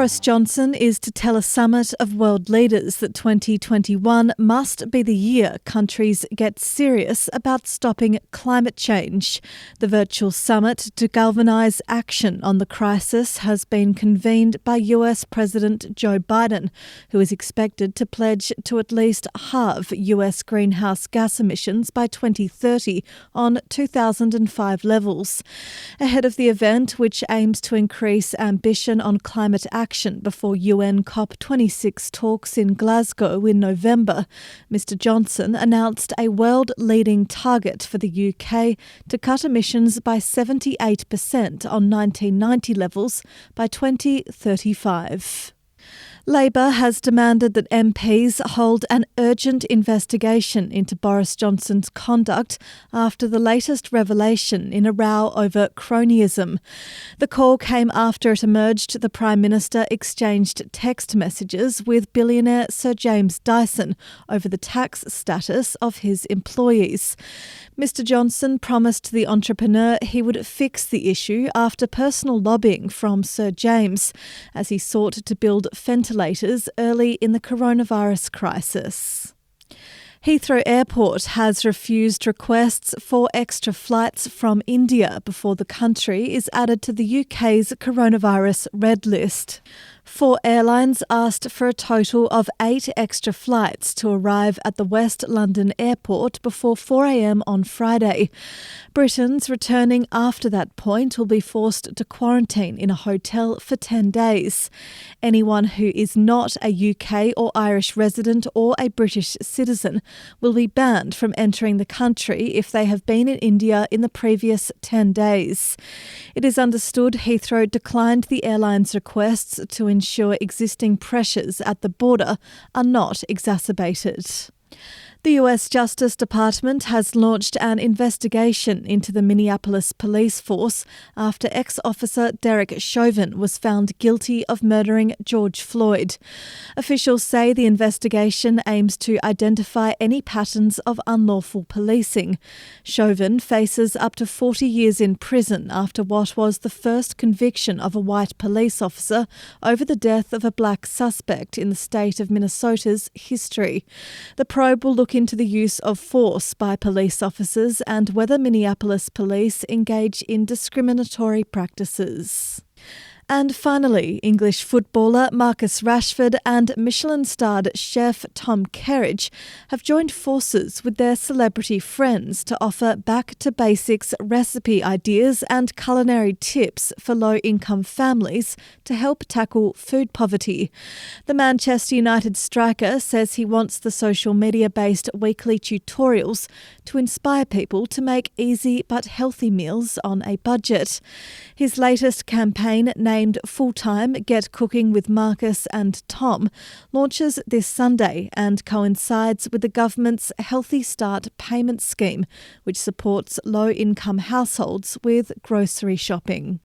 Boris Johnson is to tell a summit of world leaders that 2021 must be the year countries get serious about stopping climate change. The virtual summit to galvanise action on the crisis has been convened by US President Joe Biden, who is expected to pledge to at least halve US greenhouse gas emissions by 2030 on 2005 levels. Ahead of the event, which aims to increase ambition on climate action before UN COP26 talks in Glasgow in November, Mr Johnson announced a world-leading target for the UK to cut emissions by 78% on 1990 levels by 2035. Labor has demanded that MPs hold an urgent investigation into Boris Johnson's conduct after the latest revelation in a row over cronyism. The call came after it emerged the Prime Minister exchanged text messages with billionaire Sir James Dyson over the tax status of his employees. Mr Johnson promised the entrepreneur he would fix the issue after personal lobbying from Sir James, as he sought to build ventilators early in the coronavirus crisis. Heathrow Airport has refused requests for extra flights from India before the country is added to the UK's coronavirus red list. 4 airlines asked for a total of 8 extra flights to arrive at the West London airport before 4 a.m. on Friday. Britons returning after that point will be forced to quarantine in a hotel for 10 days. Anyone who is not a UK or Irish resident or a British citizen will be banned from entering the country if they have been in India in the previous 10 days. It is understood Heathrow declined the airline's requests to ensure existing pressures at the border are not exacerbated. The US Justice Department has launched an investigation into the Minneapolis police force after ex-officer Derek Chauvin was found guilty of murdering George Floyd. Officials say the investigation aims to identify any patterns of unlawful policing. Chauvin faces up to 40 years in prison after what was the first conviction of a white police officer over the death of a black suspect in the state of Minnesota's history. The probe will look into the use of force by police officers and whether Minneapolis police engage in discriminatory practices. And finally, English footballer Marcus Rashford and Michelin-starred chef Tom Kerridge have joined forces with their celebrity friends to offer back-to-basics recipe ideas and culinary tips for low-income families to help tackle food poverty. The Manchester United striker says he wants the social media-based weekly tutorials to inspire people to make easy but healthy meals on a budget. His latest campaign, named Full-Time Get Cooking with Marcus and Tom, launches this Sunday and coincides with the government's Healthy Start payment scheme, which supports low-income households with grocery shopping.